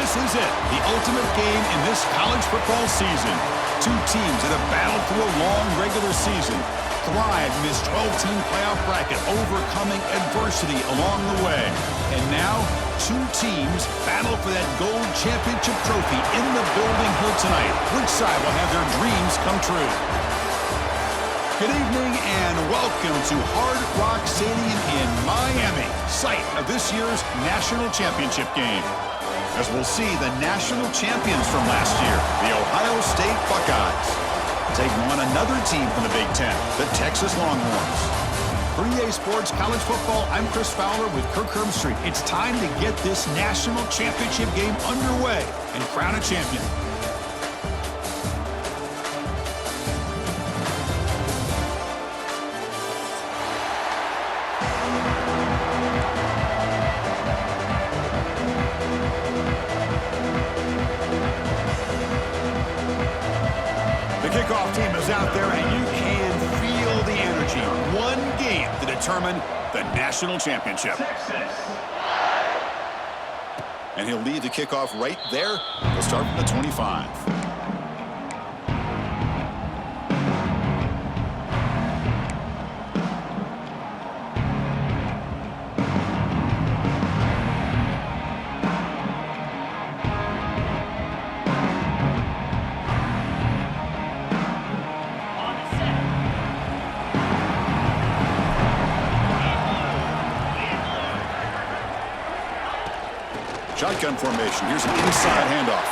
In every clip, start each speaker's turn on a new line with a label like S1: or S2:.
S1: This is it, the ultimate game in this college football season. Two teams that have battled through a long regular season, thrived in this 12-team playoff bracket, overcoming adversity along the way. And now, two teams battle for that gold championship trophy in the building here tonight. Which side will have their dreams come true? Good evening and welcome to Hard Rock Stadium in Miami, site of this year's national championship game. As we'll see the national champions from last year, the Ohio State Buckeyes, taking on another team from the Big Ten, the Texas Longhorns. For EA Sports College Football, I'm Chris Fowler with Kirk Herbstreit. It's time to get this national championship game underway and crown a champion. Kickoff team is out there, and you can feel the energy. One game to determine the national championship. And he'll lead the kickoff right there. He'll start from the 25. Shotgun formation. Here's an inside handoff.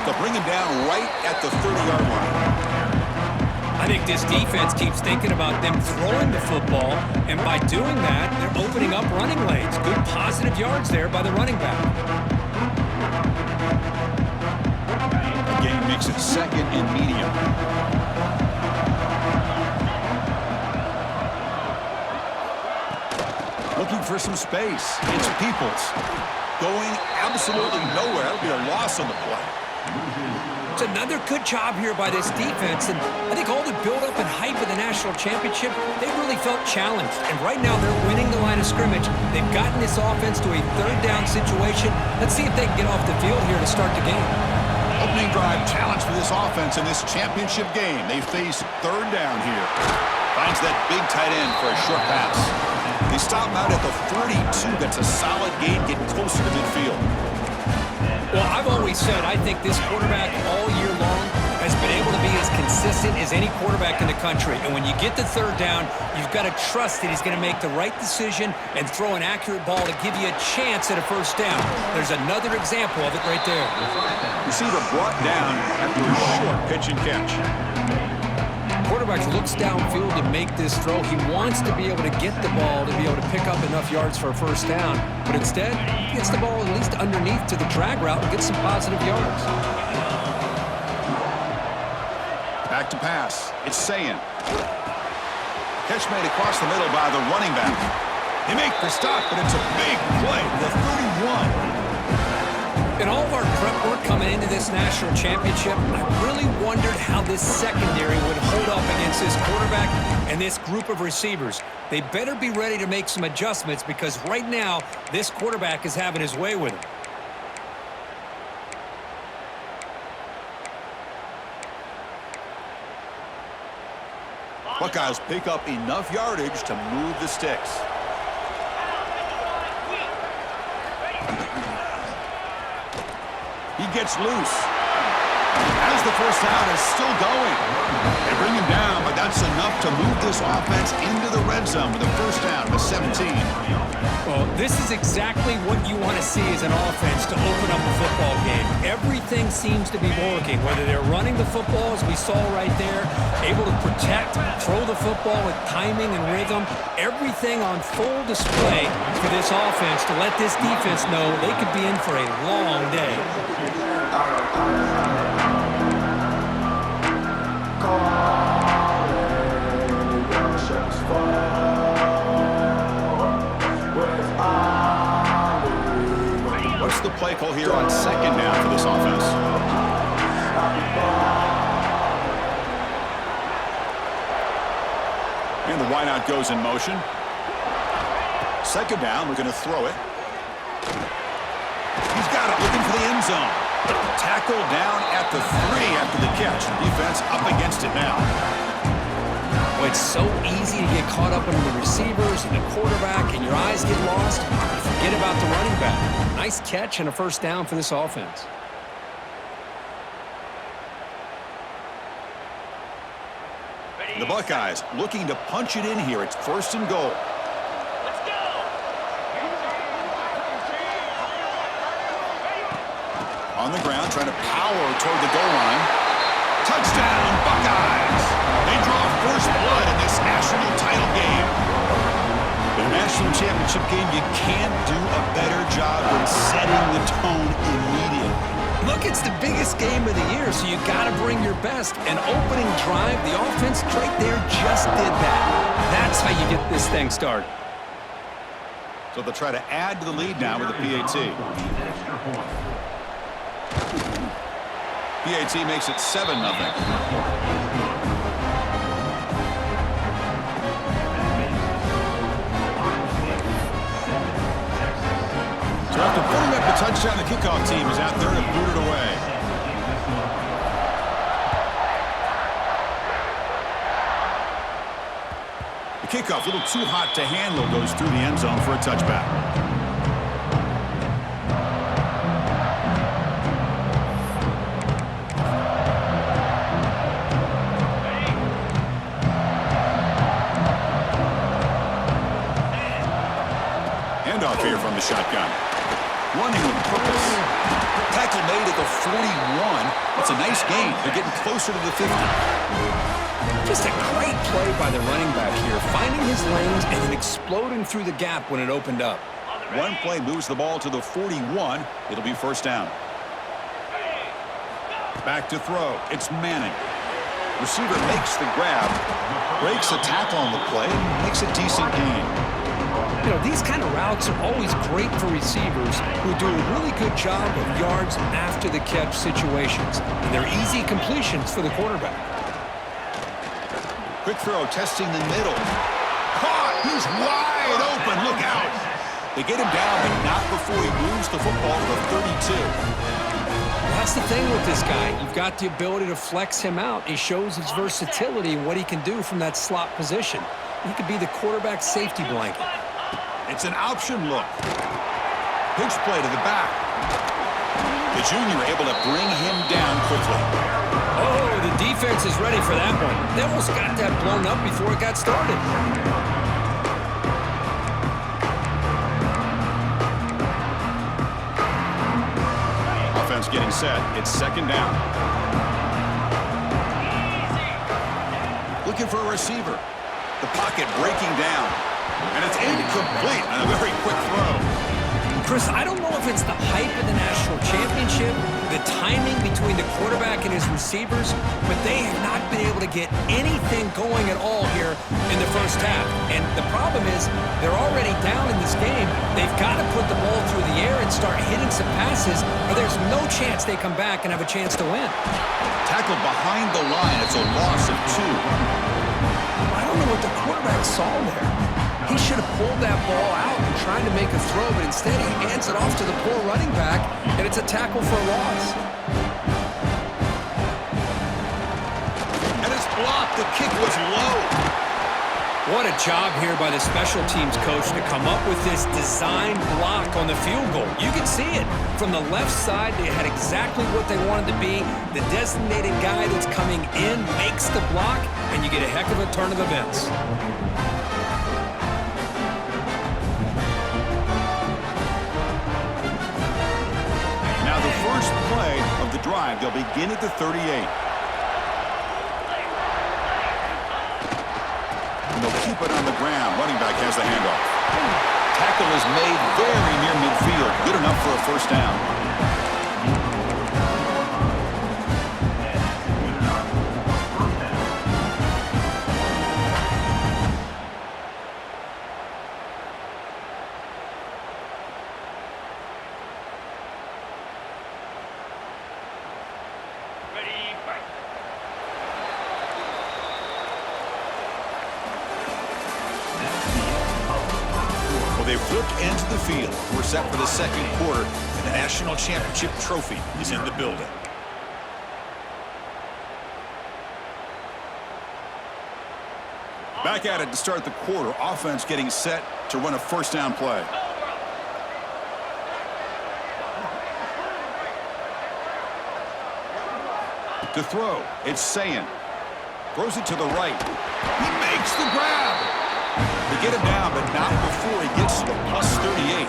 S1: They'll bring him down right at the 30-yard line.
S2: I think this defense keeps thinking about them throwing the football, and by doing that, they're opening up running lanes. Good positive yards there by the running back.
S1: The game makes it second and medium. Looking for some space. It's Peoples. Going absolutely nowhere. That would be a loss on the play.
S2: It's another good job here by this defense, and I think all the build-up and hype of the national championship, they really felt challenged. And right now, they're winning the line of scrimmage. They've gotten this offense to a third-down situation. Let's see if they can get off the field here to start the game.
S1: Opening drive challenge for this offense in this championship game. They face third down here. Finds that big tight end for a short pass. They stop him out at the 42. That's a solid gain, getting closer to midfield.
S2: Well, I've always said I think this quarterback all year long has been able to be as consistent as any quarterback in the country. And when you get the third down, you've got to trust that he's going to make the right decision and throw an accurate ball to give you a chance at a first down. There's another example of it right there.
S1: Receiver brought down after a short pitch and catch.
S2: Quarterback looks downfield to make this throw. He wants to be able to get the ball to be able to pick up enough yards for a first down. But instead, he gets the ball at least underneath to the drag route and gets some positive yards.
S1: Back to pass. It's Sayin. Catch made across the middle by the running back. They make the stop, but it's a big play to the 31.
S2: In all of our prep work coming into this national championship, I really wondered how this secondary would hold up against this quarterback and this group of receivers. They better be ready to make some adjustments because right now, this quarterback is having his way with him.
S1: Buckeyes pick up enough yardage to move the sticks. He gets loose. As the first down is still going. They bring him down, but that's enough to move this offense into the red zone with a first down to 17.
S2: Well, this is exactly what you want to see as an offense to open up a football game. Everything seems to be working, whether they're running the football, as we saw right there, able to protect, throw the football with timing and rhythm, everything on full display for this offense to let this defense know they could be in for a long day. What's the play call here on second down for this offense? And the wideout goes in motion. Second down, we're going to throw it. He's got
S1: got it, looking for the end zone. Tackle down at the 3 after the catch. Defense up against it now.
S2: Well, it's so easy to get caught up into the receivers and the quarterback, and your eyes get lost. You forget about the running back. Nice catch and a first down for this offense.
S1: The Buckeyes looking to punch it in here. It's 1st and goal.
S3: Let's go.
S1: On the ground, trying to power toward the goal line. Touchdown, Buckeyes! They draw first blood in this national title game. In a national championship game, you can't do a better job than setting the tone immediately.
S2: Look, it's the biggest game of the year, so you got to bring your best. An opening drive, the offense right there just did that. That's how you get this thing started.
S1: So they'll try to add to the lead now with the PAT. PAT makes it 7-0. So after putting up the touchdown, the kickoff team is out there to boot it away. The kickoff, a little too hot to handle, goes through the end zone for a touchback. Handoff here from the shotgun. Running with purpose. Tackle made at the 41. That's a nice gain. They're getting closer to the 50.
S2: Just a great play by the running back here, finding his lanes and then exploding through the gap when it opened up.
S1: One play moves the ball to the 41. It'll be first down. Back to throw. It's Manning. Receiver makes the grab, breaks a tackle on the play, makes a decent gain.
S2: You know, these kind of routes are always great for receivers who do a really good job of yards after the catch situations. And they're easy completions for the quarterback.
S1: Quick throw, testing the middle. Caught! He's wide open. Look out! They get him down, but not before he moves the football to the 32.
S2: That's the thing with this guy. You've got the ability to flex him out. He shows his versatility and what he can do from that slot position. He could be the quarterback's safety blanket.
S1: It's an option look. Pitch play to the back. The junior able to bring him down quickly.
S2: Oh, the defense is ready for that one. They almost got that blown up before it got started.
S1: Offense getting set. It's 2nd down. Looking for a receiver. The pocket breaking down. And it's incomplete on a very quick throw.
S2: Chris, I don't know if it's the hype of the national championship, the timing between the quarterback and his receivers, but they have not been able to get anything going at all here in the first half. And the problem is they're already down in this game. They've got to put the ball through the air and start hitting some passes, or there's no chance they come back and have a chance to win.
S1: Tackled behind the line. It's a loss of 2.
S2: I don't know what the quarterback saw there. He should have pulled that ball out and tried to make a throw, but instead he hands it off to the poor running back, and it's a tackle for a loss.
S1: And it's blocked. The kick was low.
S2: What a job here by the special teams coach to come up with this design block on the field goal. You can see it. From the left side, they had exactly what they wanted to be. The designated guy that's coming in makes the block, and you get a heck of a turn of events.
S1: Now the first play of the drive, they'll begin at the 38. They'll keep it on the ground. Running back has the handoff. Tackle is made very near midfield. Good enough for a first down. They've flip ends of the field. We're set for the second quarter, and the national championship trophy is in the building. Back at it to start the quarter. Offense getting set to run a first down play. To throw, it's Sayin. Throws it to the right. He makes the grab. They get him down, but not before he gets to the +38.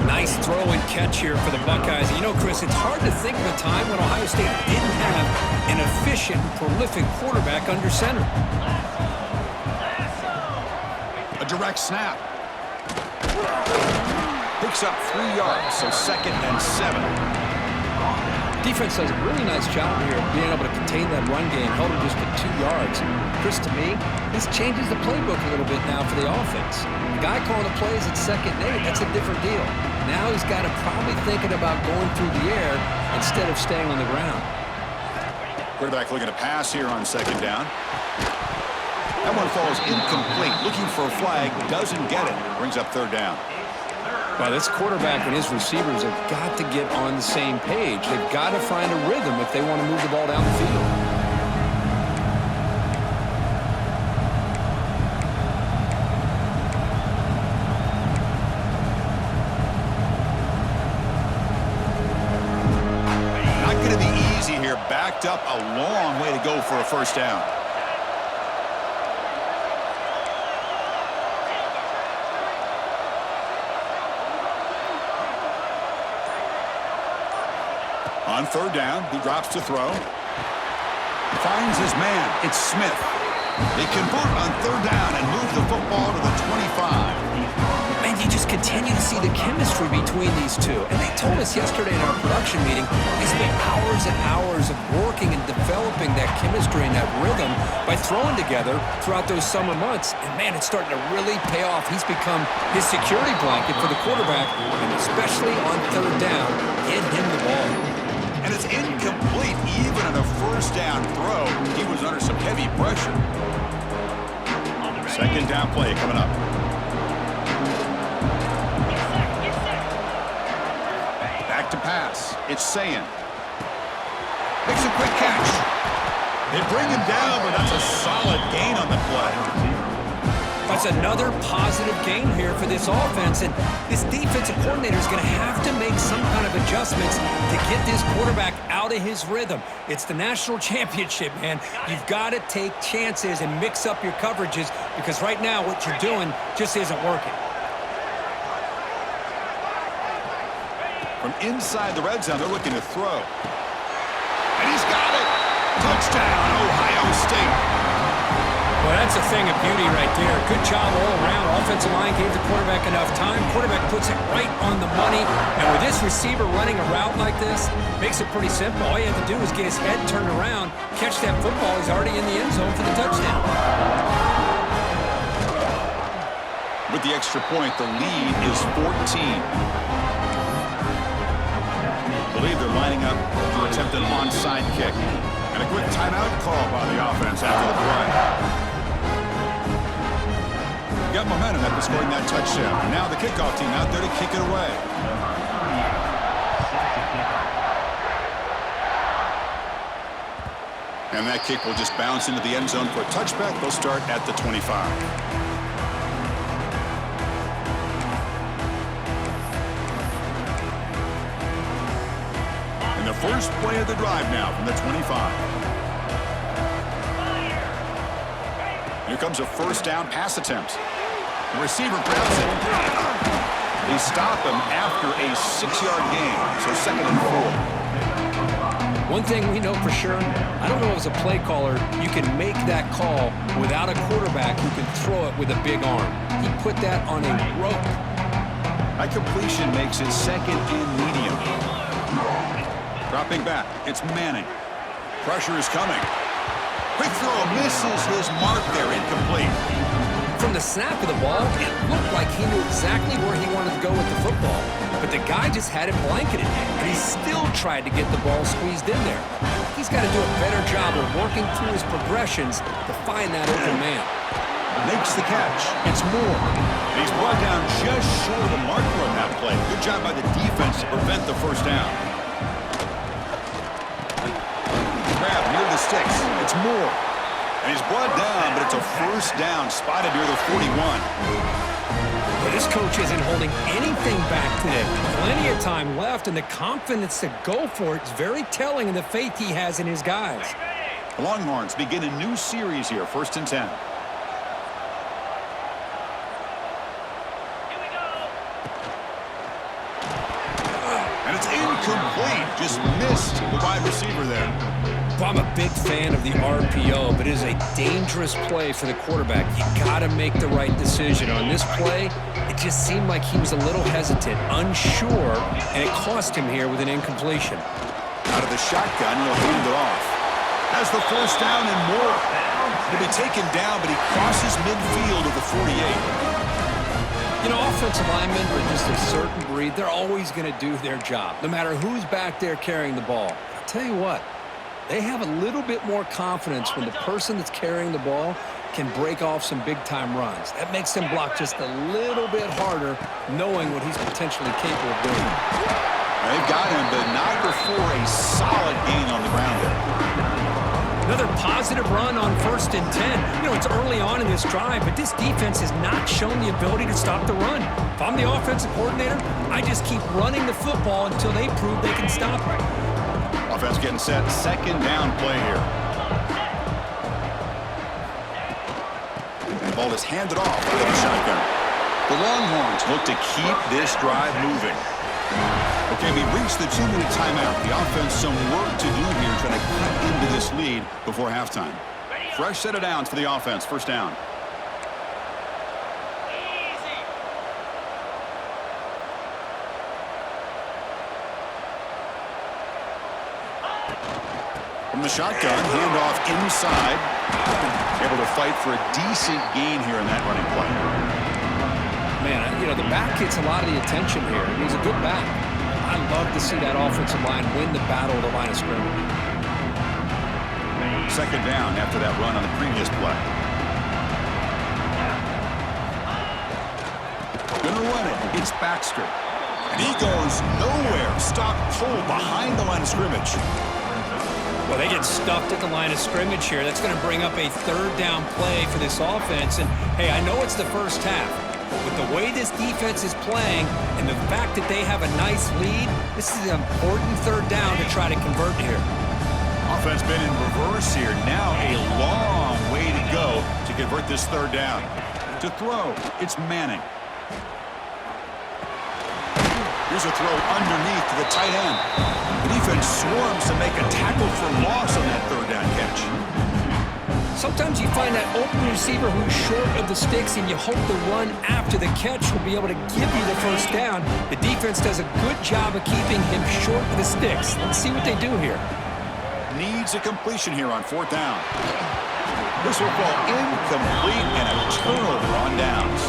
S2: Nice throw and catch here for the Buckeyes. You know, Chris, it's hard to think of a time when Ohio State didn't have an efficient, prolific quarterback under center.
S1: A direct snap. Picks up 3 yards, so 2nd and 7.
S2: Defense does a really nice job here of being able to contain that run game. Held him just to 2 yards. Chris, to me, this changes the playbook a little bit now for the offense. The guy calling the plays at 2nd and 8, that's a different deal. Now he's got to probably thinking about going through the air instead of staying on the ground.
S1: Quarterback looking to pass here on 2nd down. That one falls incomplete. Looking for a flag, doesn't get it. Brings up 3rd down.
S2: Well, this quarterback and his receivers have got to get on the same page. They've got to find a rhythm if they want to move the ball down the field.
S1: Not going to be easy here. Backed up a long way to go for a first down. On 3rd down, he drops to throw. Finds his man. It's Smith. They convert on 3rd down and move the football to the 25.
S2: Man, you just continue to see the chemistry between these two. And they told us yesterday in our production meeting, they spent hours and hours of working and developing that chemistry and that rhythm by throwing together throughout those summer months. And, man, it's starting to really pay off. He's become his security blanket for the quarterback, and especially on 3rd down, get him the ball.
S1: And it's incomplete even on a first down throw. He was under some heavy pressure. 2nd down play coming up. Back to pass. It's Sayin. Makes a quick catch. They bring him down, but that's a solid gain on the play.
S2: That's another positive gain here for this offense, and this defensive coordinator is going to have to make some kind of adjustments to get this quarterback out of his rhythm. It's the national championship, man. You've got to take chances and mix up your coverages because right now what you're doing just isn't working.
S1: From inside the red zone, they're looking to throw. And he's got it! Touchdown, Ohio State!
S2: Well, that's a thing of beauty right there. Good job all around. Offensive line gave the quarterback enough time. Quarterback puts it right on the money. And with this receiver running a route like this, makes it pretty simple. All you have to do is get his head turned around, catch that football. He's already in the end zone for the touchdown.
S1: With the extra point, the lead is 14. I believe they're lining up to attempt an onside kick. And a quick timeout call by the offense after the play. Got momentum after scoring that touchdown. Now the kickoff team out there to kick it away. And that kick will just bounce into the end zone for a touchback. They'll start at the 25. And the first play of the drive now from the 25. Here comes a first down pass attempt. The receiver grabs it. They stop him after a 6-yard gain, so 2nd and 4.
S2: One thing we know for sure, I don't know as a play caller, you can make that call without a quarterback who can throw it with a big arm. He put that on a rope.
S1: That completion makes it 2nd and medium. Dropping back, it's Manning. Pressure is coming. Quick throw, misses his mark there, incomplete.
S2: From the snap of the ball, it looked like he knew exactly where he wanted to go with the football. But the guy just had it blanketed, and he still tried to get the ball squeezed in there. He's got to do a better job of working through his progressions to find that open man.
S1: Makes the catch. It's Moore. And he's brought down just short of the marker on that play. Good job by the defense to prevent the first down. Grab near the sticks. It's Moore. And he's brought down, but it's a first down spotted near the 41.
S2: Well, this coach isn't holding anything back today. Plenty of time left, and the confidence to go for it is very telling in the faith he has in his guys.
S1: The Longhorns begin a new series here, 1st and 10. And it's incomplete. Just missed the wide receiver there.
S2: Well, I'm a big fan of the RPO, but it is a dangerous play for the quarterback. You got to make the right decision. On this play, it just seemed like he was a little hesitant, unsure, and it cost him here with an incompletion.
S1: Out of the shotgun, he'll hand it off. Has the first down and more. He'll be taken down, but he crosses midfield at the 48.
S2: You know, offensive linemen are just a certain breed. They're always going to do their job, no matter who's back there carrying the ball. I'll tell you what, they have a little bit more confidence when the person that's carrying the ball can break off some big-time runs. That makes them block just a little bit harder, knowing what he's potentially capable of doing.
S1: They've got him, but not before a solid gain on the ground there.
S2: Another positive run on 1st and 10. You know, it's early on in this drive, but this defense has not shown the ability to stop the run. If I'm the offensive coordinator, I just keep running the football until they prove they can stop it.
S1: Offense getting set. 2nd down play here. And the ball is handed off out of the shotgun. The Longhorns look to keep this drive moving. Okay, we reached the 2-minute timeout. The offense some work to do here trying to cut into this lead before halftime. Fresh set of downs for the offense. 1st down. From the shotgun, handoff inside. Able to fight for a decent gain here in that running play.
S2: Man, you know, the back gets a lot of the attention here. He's a good back. I love to see that offensive line win the battle of the line of scrimmage.
S1: 2nd down after that run on the previous play. Gonna run it. It's Baxter. And he goes nowhere. Stop cold behind the line of scrimmage.
S2: Well, they get stuffed at the line of scrimmage here. That's going to bring up a 3rd down play for this offense. And, hey, I know it's the first half. But the way this defense is playing and the fact that they have a nice lead, this is an important 3rd down to try to convert here.
S1: Offense been in reverse here. Now a long way to go to convert this 3rd down. To throw, it's Manning. Here's a throw underneath to the tight end. The defense swarms to make a tackle for loss on that 3rd down catch.
S2: Sometimes you find that open receiver who's short of the sticks, and you hope the run after the catch will be able to give you the first down. The defense does a good job of keeping him short of the sticks. Let's see what they do here.
S1: Needs a completion here on 4th down. This will fall incomplete and a turnover on downs.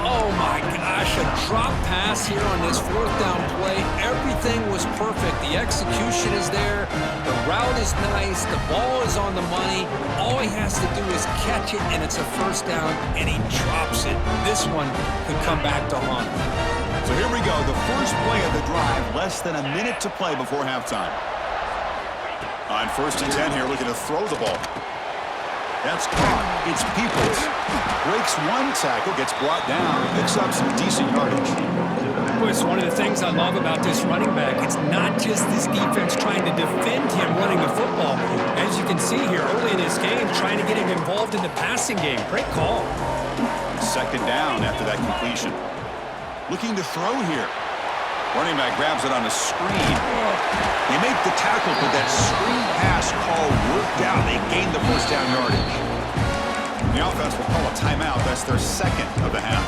S2: Oh my gosh, a drop pass here on this 4th down play. Everything was perfect. The execution is there. The route is nice. The ball is on the money. All he has to do is catch it, and it's a 1st down, and he drops it. This one could come back to haunt him.
S1: So here we go. The first play of the drive, less than a minute to play before halftime. On 1st and 10 here, looking to throw the ball. That's caught. It's Peoples. Breaks one tackle, gets brought down, picks up some decent yardage.
S2: Boy, it's one of the things I love about this running back. It's not just this defense trying to defend him running the football. As you can see here early in this game, trying to get him involved in the passing game. Great call.
S1: 2nd down after that completion. Looking to throw here. Running back grabs it on the screen. They make the tackle, but that screen pass call worked out. They gained the 1st down yardage. The offense will call a timeout. That's their 2nd of the half.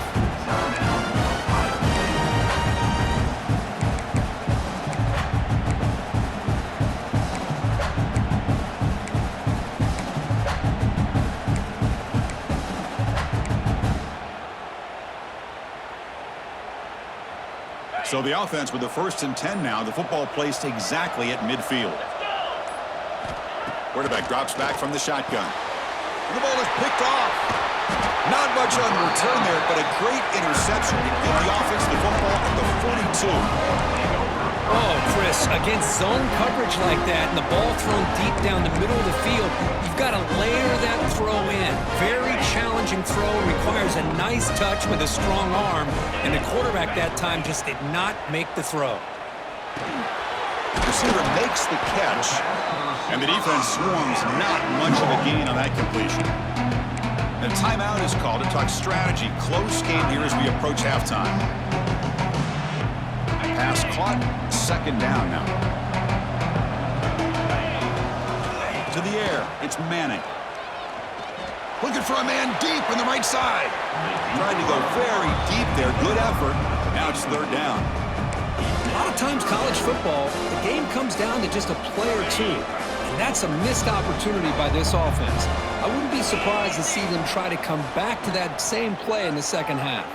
S1: So the offense with the 1st and 10 now. The football placed exactly at midfield. Quarterback drops back from the shotgun. The ball is picked off. Not much on return there, but a great interception to give the offense the football at the 42.
S2: Oh, Chris, against zone coverage like that and the ball thrown deep down the middle of the field, you've got to layer that throw in. Very challenging throw, requires a nice touch with a strong arm, and the quarterback that time just did not make the throw.
S1: The receiver makes the catch, and the defense swarms. Not much of a gain on that completion. The timeout is called to talk strategy. Close game here as we approach halftime. Pass caught, second down now. To the air, it's Manning. Looking for a man deep on the right side. Tried to go very deep there, good effort. Now it's third down.
S2: A lot of times college football, the game comes down to just a play or two. And that's a missed opportunity by this offense. I wouldn't be surprised to see them try to come back to that same play in the second half.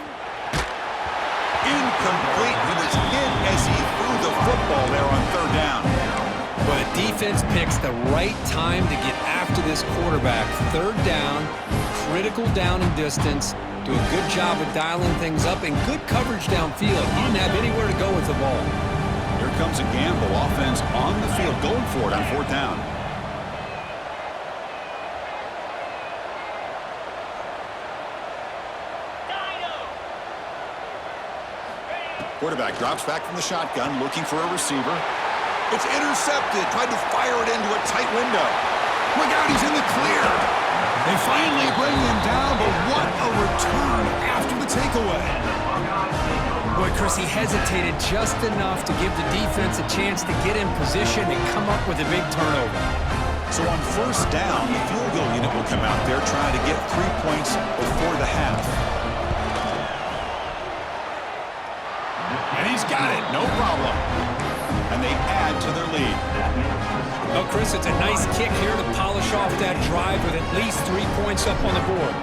S1: Incomplete. He was hit as he threw the football there on third down.
S2: But defense picks the right time to get after this quarterback. Third down, critical down and distance. Do a good job of dialing things up and good coverage downfield. He didn't have anywhere to go with the ball.
S1: Here comes a gamble. Offense on the field, going for it on fourth down. Quarterback drops back from the shotgun, looking for a receiver. It's intercepted. Tried to fire it into a tight window. Look out, he's in the clear. They finally bring him down, but what a return after the takeaway.
S2: Boy, Chris, he hesitated just enough to give the defense a chance to get in position and come up with a big turnover.
S1: So on first down, the field goal unit will come out there trying to get 3 points before the half. And he's got it, no problem. And they add to their lead.
S2: Well, Chris, it's a nice kick here to polish off that drive with at least 3 points up on the board.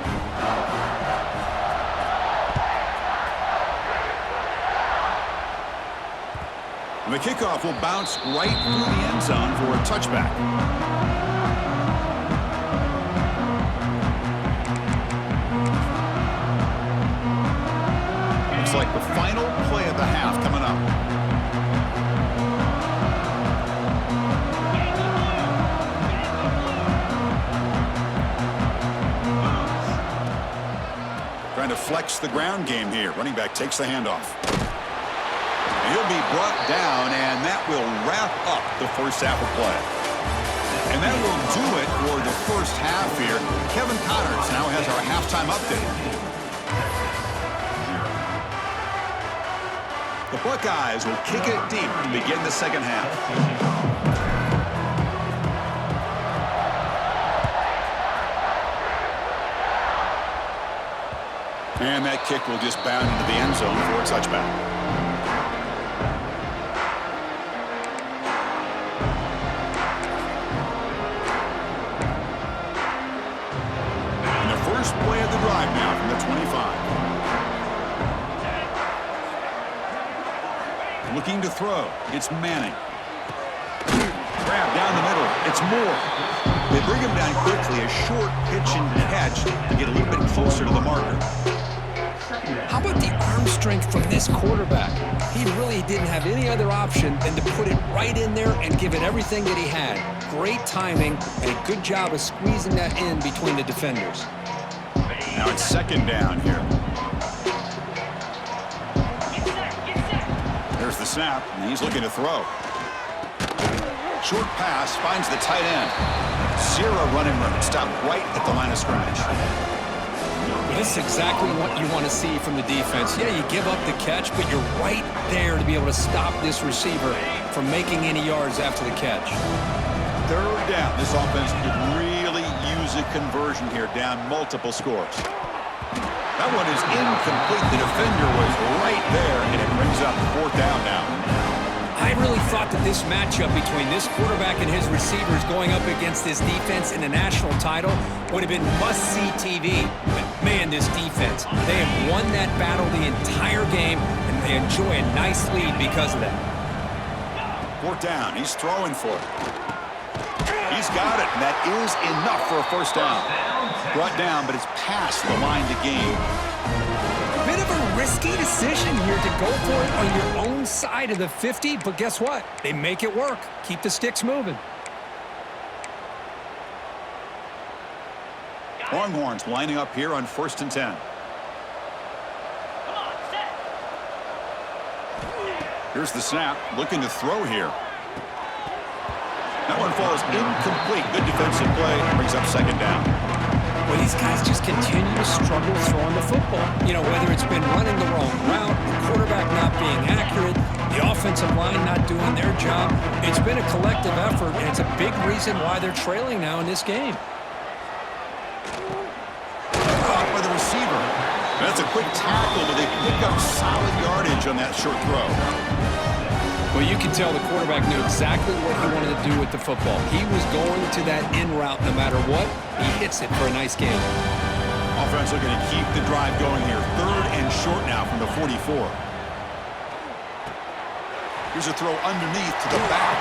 S1: And the kickoff will bounce right through the end zone for a touchback. Looks like the final play of the half coming up. Trying to flex the ground game here. Running back takes the handoff. He'll be brought down, and that will wrap up the first half of play. And that will do it for the first half here. Kevin Connors now has our halftime update. The Buckeyes will kick it deep to begin the second half. And that kick will just bound into the end zone for a touchback. And the first play of the drive now from the 25. Looking to throw. It's Manning. Grab down the middle. It's Moore. They bring him down quickly. A short pitch and catch to get a little bit closer to the marker.
S2: How about the arm strength from this quarterback? He really didn't have any other option than to put it right in there and give it everything that he had. Great timing and a good job of squeezing that in between the defenders.
S1: Now it's second down here. There's the snap, and he's looking to throw. Short pass finds the tight end. Zero running room. Stopped right at the line of scrimmage.
S2: This is exactly what you want to see from the defense. Yeah, you give up the catch, but you're right there to be able to stop this receiver from making any yards after the catch.
S1: Third down. This offense could really use a conversion here, down multiple scores. That one is incomplete. The defender was right there, and it brings up fourth down now.
S2: I really thought that this matchup between this quarterback and his receivers going up against this defense in the national title would have been must-see TV. But, man, this defense, they have won that battle the entire game, and they enjoy a nice lead because of that.
S1: Fourth down. He's throwing for it. He's got it, and that is enough for a first down. Brought down, but it's past the line to gain.
S2: Bit of a risky decision here to go for it on your own side of the 50, but guess what? They make it work. Keep the sticks moving.
S1: Longhorns lining up here on 1st and 10. Here's the snap, looking to throw here. That one falls incomplete. Good defensive play, brings up 2nd down.
S2: Well, these guys just continue to struggle throwing the football. You know, whether it's been running the wrong route, the quarterback not being accurate, the offensive line not doing their job. It's been a collective effort, and it's a big reason why they're trailing now in this game.
S1: Caught by the receiver. That's a quick tackle, but they pick up solid yardage on that short throw.
S2: Well, you can tell the quarterback knew exactly what he wanted to do with the football. He was going to that in route no matter what. He hits it for a nice gain.
S1: Offense looking to keep the drive going here. 3rd and short now from the 44. Here's a throw underneath to the back.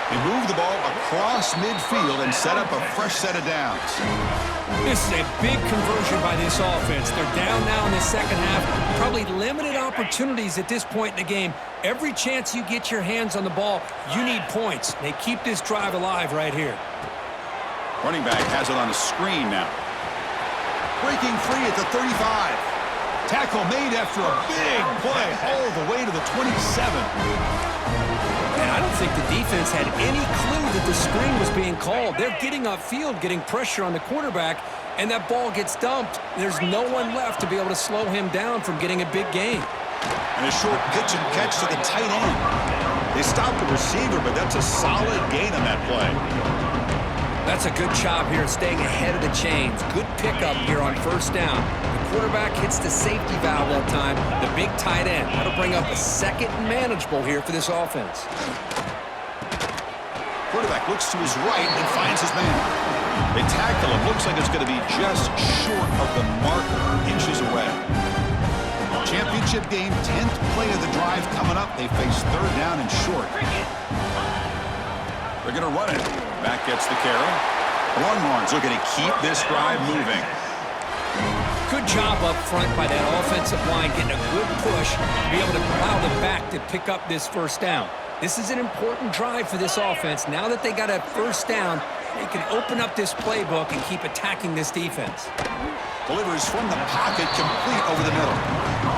S1: They move the ball across midfield and set up a fresh set of downs.
S2: This is a big conversion by this offense. They're down now in the second half. Probably limited opportunities at this point in the game. Every chance you get your hands on the ball, you need points. They keep this drive alive right here.
S1: Running back has it on the screen now. Breaking free at the 35. Tackle made after a big play all the way to the 27.
S2: And I don't think the defense had any clue that the screen was being called. They're getting upfield, getting pressure on the quarterback, and that ball gets dumped. There's no one left to be able to slow him down from getting a big gain.
S1: And a short pitch and catch to the tight end. They stopped the receiver, but that's a solid gain on that play.
S2: That's a good job here staying ahead of the chains. Good pickup here on 1st down. The quarterback hits the safety valve that time. The big tight end. That'll bring up a 2nd and manageable here for this offense.
S1: Quarterback looks to his right and finds his man. They tackle him. Looks like it's going to be just short of the marker, inches away. Championship game, 10th play of the drive coming up. They face 3rd down and short. They're going to run it. Back gets the carry. Longhorns looking to keep this drive moving.
S2: Good job up front by that offensive line, getting a good push to be able to allow the back to pick up this 1st down. This is an important drive for this offense. Now that they got a 1st down, they can open up this playbook and keep attacking this defense.
S1: Delivers from the pocket, complete over the middle.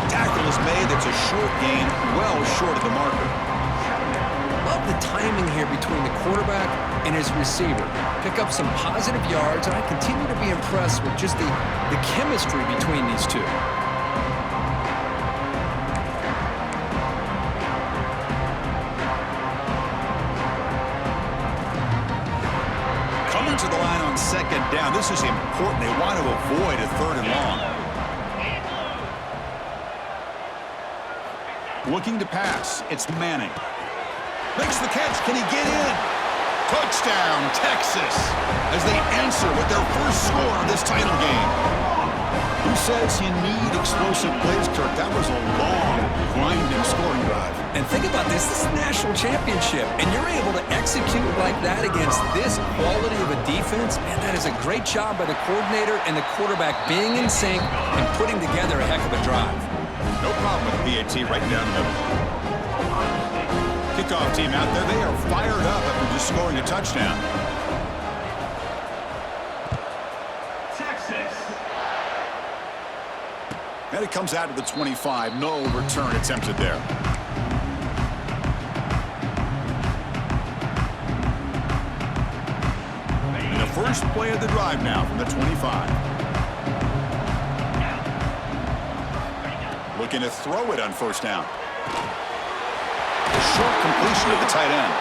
S1: Tackle is made. That's a short gain, well short of the marker.
S2: Love the timing here between the quarterback and his receiver. Pick up some positive yards, and I continue to be impressed with just the chemistry between these two.
S1: Coming to the line on 2nd down. This is important. They want to avoid a 3rd and long. Looking to pass. It's Manning. Makes the catch. Can he get in? Touchdown, Texas, as they answer with their first score of this title game. Who says you need explosive plays, Kirk? That was a long, grinding scoring drive.
S2: And think about this. This is a national championship, and you're able to execute like that against this quality of a defense. Man, that is a great job by the coordinator and the quarterback being in sync and putting together a heck of a drive.
S1: No problem with the PAT right down the middle. Kickoff team out there. They are fired up after just scoring a touchdown. Texas. And it comes out to the 25. No return attempted there. And the first play of the drive now from the 25. Looking to throw it on 1st down. Short completion of the tight end.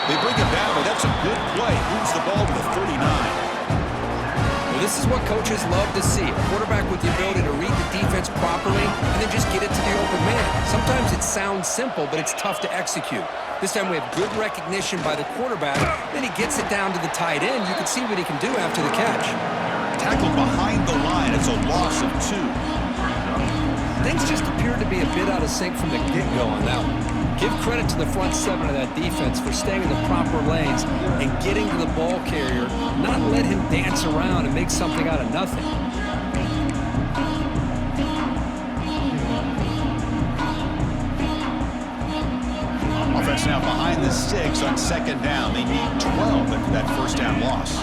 S1: They bring him down, but that's a good play. Moves the ball to the 39.
S2: Well, this is what coaches love to see. A quarterback with the ability to read the defense properly and then just get it to the open man. Sometimes it sounds simple, but it's tough to execute. This time we have good recognition by the quarterback. Then he gets it down to the tight end. You can see what he can do after the catch.
S1: Tackled behind the line. It's a loss of 2.
S2: Things just appeared to be a bit out of sync from the get-go on that one. Give credit to the front seven of that defense for staying in the proper lanes and getting to the ball carrier, not let him dance around and make something out of nothing.
S1: Offense now behind the 6 on second down. They need 12 after that first down loss.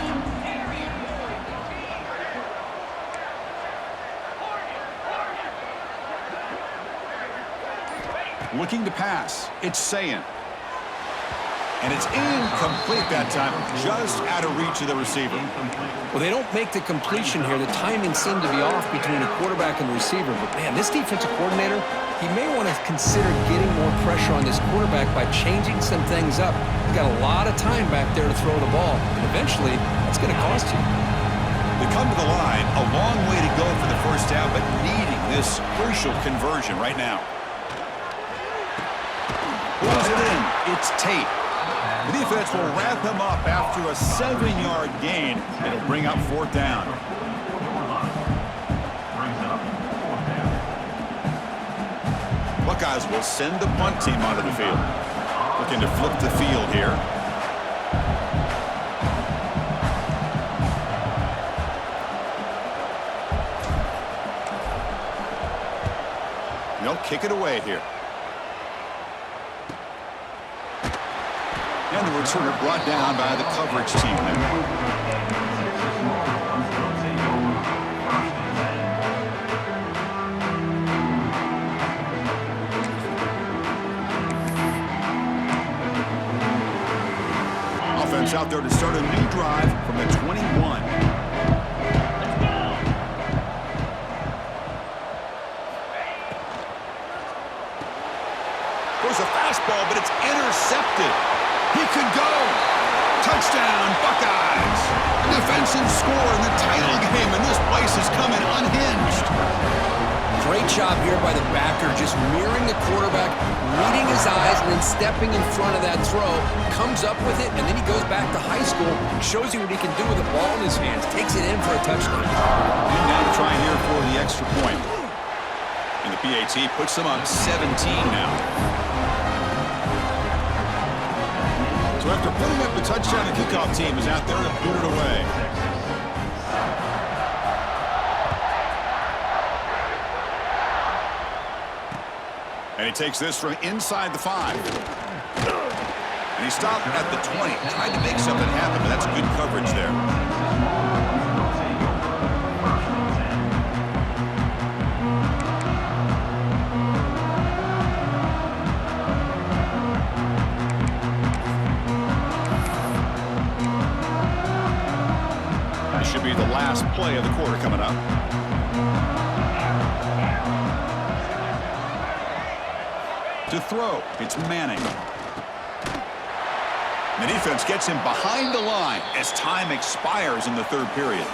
S1: Looking to pass. It's Sayin. And it's incomplete that time. Just out of reach of the receiver.
S2: Well, they don't make the completion here. The timing seemed to be off between the quarterback and the receiver. But, man, this defensive coordinator, he may want to consider getting more pressure on this quarterback by changing some things up. He's got a lot of time back there to throw the ball. And eventually, that's going to cost you.
S1: They come to the line. A long way to go for the first down, but needing this crucial conversion right now. Pulls it in. It's Tate. The defense will wrap him up after a 7-yard gain. It'll bring up fourth down. Buckeyes will send the punt team onto the field. Looking to flip the field here. They'll kick it away here. And the returner brought down by the coverage team there. Offense out there to start a new drive from the 21. There's a fastball, but it's intercepted. He could go. Touchdown, Buckeyes. A defensive score in the title game, and this place is coming unhinged.
S2: Great job here by the backer, just mirroring the quarterback, reading his eyes, and then stepping in front of that throw. Comes up with it, and then he goes back to high school, shows you what he can do with the ball in his hands, takes it in for a touchdown.
S1: And now to try here for the extra point. And the PAT puts them up 17 now. So after putting up the touchdown, the kickoff team is out there to boot it away. And he takes this from inside the 5. And he stopped at the 20. Tried to make something happen, but that's good coverage there. Should be the last play of the quarter coming up. To throw, it's Manning. The defense gets him behind the line as time expires in the third period.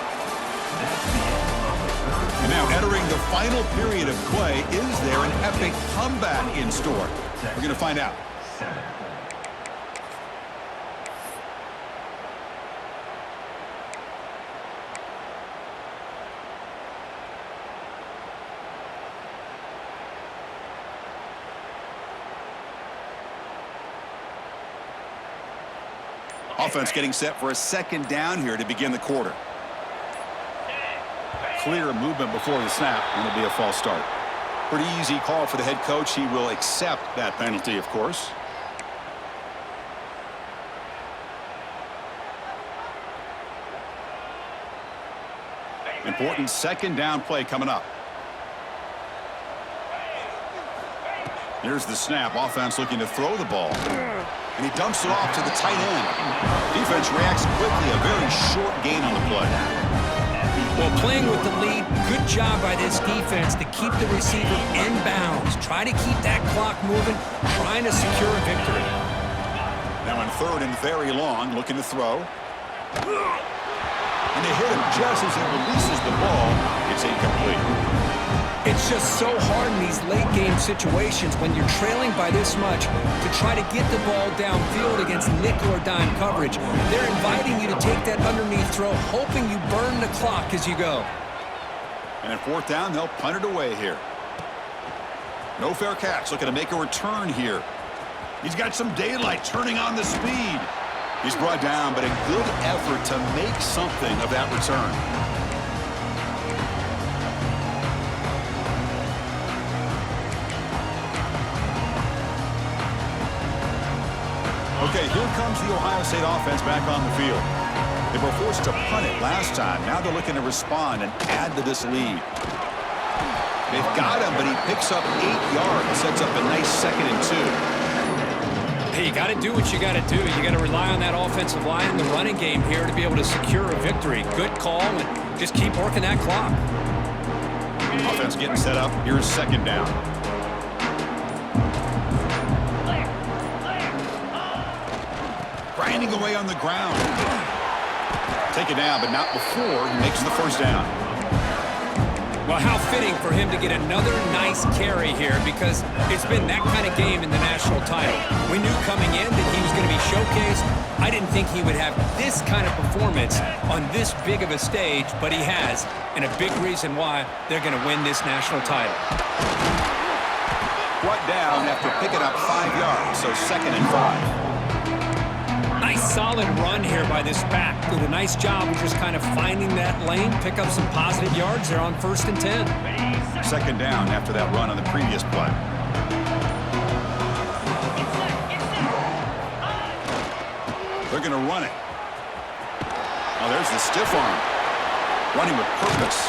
S1: And now entering the final period of play, is there an epic comeback in store? We're going to find out. Offense getting set for a second down here to begin the quarter. Clear movement before the snap, and it'll be a false start. Pretty easy call for the head coach. He will accept that penalty, of course. Important second down play coming up. Here's the snap. Offense looking to throw the ball. And he dumps it off to the tight end. Defense reacts quickly. A very short gain on the play.
S2: Well, playing with the lead, good job by this defense to keep the receiver in bounds. Try to keep that clock moving, trying to secure a victory.
S1: Now in third and very long, looking to throw. And they hit him just as he releases the ball. It's incomplete.
S2: It's just so hard in these late-game situations when you're trailing by this much to try to get the ball downfield against nickel or dime coverage. They're inviting you to take that underneath throw, hoping you burn the clock as you go.
S1: And at fourth down, they'll punt it away here. No fair catch. Looking to make a return here. He's got some daylight, turning on the speed. He's brought down, but a good effort to make something of that return. Okay, here comes the Ohio State offense back on the field. They were forced to punt it last time. Now they're looking to respond and add to this lead. They've got him, but he picks up 8 yards. Sets up a nice 2nd and 2.
S2: Hey, you got to do what you got to do. You got to rely on that offensive line in the running game here to be able to secure a victory. Good call, and just keep working that clock.
S1: Offense getting set up. Here's 2nd down. Grinding away on the ground. Take it down, but not before he makes the 1st down.
S2: Well, how fitting for him to get another nice carry here, because it's been that kind of game in the national title. We knew coming in that he was going to be showcased. I didn't think he would have this kind of performance on this big of a stage, but he has, and a big reason why they're going to win this national title.
S1: Brought down after picking up 5 yards, so 2nd and 5.
S2: Nice solid run here by this back. Did a nice job of just kind of finding that lane, pick up some positive yards there on 1st and 10.
S1: 2nd down after that run on the previous play. They're going to run it. Oh, there's the stiff arm. Running with purpose.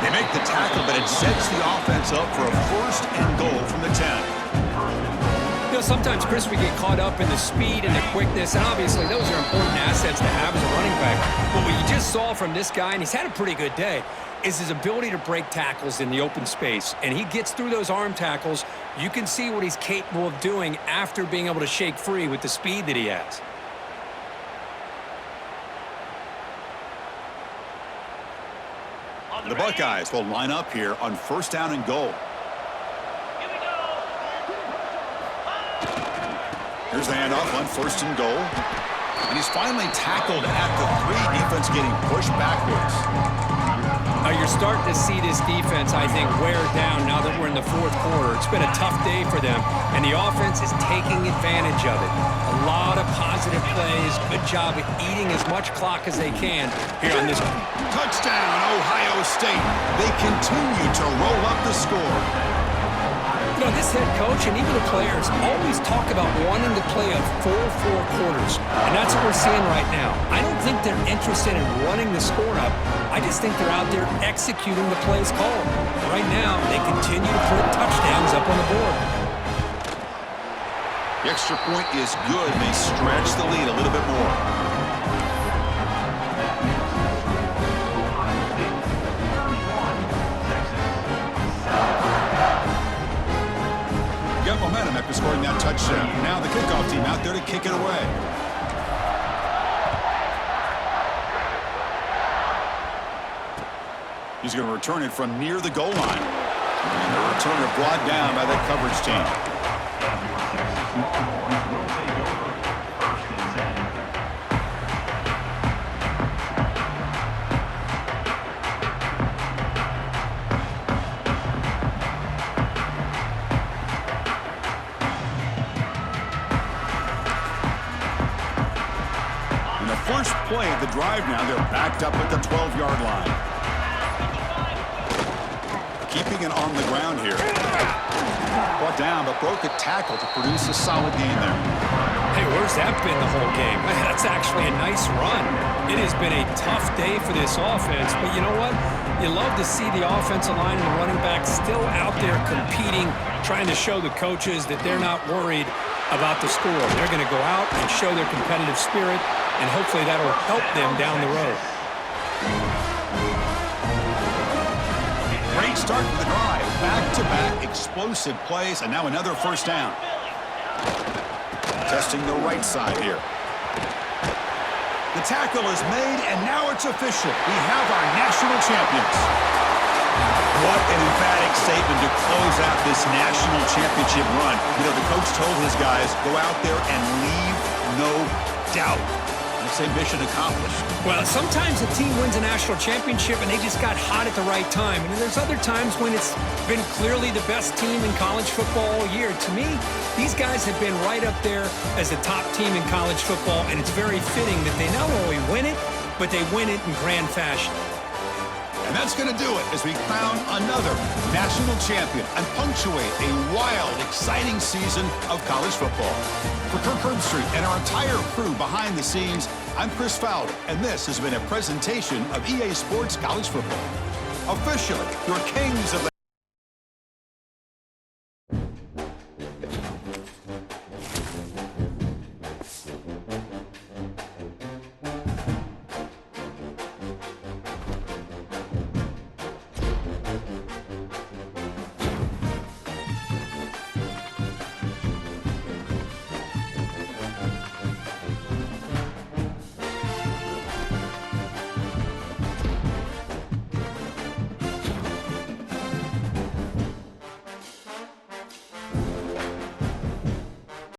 S1: They make the tackle, but it sets the offense up for a 1st and goal from the 10.
S2: You know, sometimes, Chris, we get caught up in the speed and the quickness, and obviously those are important assets to have as a running back. But what you just saw from this guy, and he's had a pretty good day, is his ability to break tackles in the open space. And he gets through those arm tackles. You can see what he's capable of doing after being able to shake free with the speed that he has.
S1: The Buckeyes will line up here on 1st down and goal. Here's the handoff on 1st and goal. And he's finally tackled at the 3. Defense getting pushed backwards.
S2: You're starting to see this defense, I think, wear down now that we're in the 4th quarter. It's been a tough day for them, and the offense is taking advantage of it. A lot of positive plays. Good job of eating as much clock as they can here on this.
S1: Touchdown, Ohio State. They continue to roll up the score.
S2: You know, this head coach and even the players always talk about wanting to play a full 4 quarters, and that's what we're seeing right now. I don't think they're interested in running the score up. I just think they're out there executing the plays called. Right now, they continue to put touchdowns up on the board.
S1: The extra point is good. They stretch the lead a little bit more. Got momentum after scoring that touchdown. Now the kickoff team out there to kick it away. He's going to return it from near the goal line. And the returner brought down by that coverage team. First play of the drive now, they're backed up at the 12-yard line. Keeping it on the ground here. Brought down, but broke a tackle to produce a solid gain there.
S2: Hey, where's that been the whole game? That's actually a nice run. It has been a tough day for this offense, but you know what? You love to see the offensive line and the running back still out there competing, trying to show the coaches that they're not worried about the score. They're going to go out and show their competitive spirit, and hopefully that'll help them down the road.
S1: Great start to the drive. Back-to-back explosive plays, and now another 1st down. Testing the right side here. The tackle is made, and now it's official. We have our national champions. What an emphatic statement to close out this national championship run. You know, the coach told his guys, go out there and leave no doubt. I'd say mission accomplished.
S2: Well, sometimes a team wins a national championship and they just got hot at the right time. And there's other times when it's been clearly the best team in college football all year. To me, these guys have been right up there as the top team in college football, and it's very fitting that they not only win it, but they win it in grand fashion.
S1: And that's going to do it as we crown another national champion and punctuate a wild, exciting season of college football. For Kirk Herbstreit and our entire crew behind the scenes, I'm Chris Fowler, and this has been a presentation of EA Sports College Football. Officially, your kings of the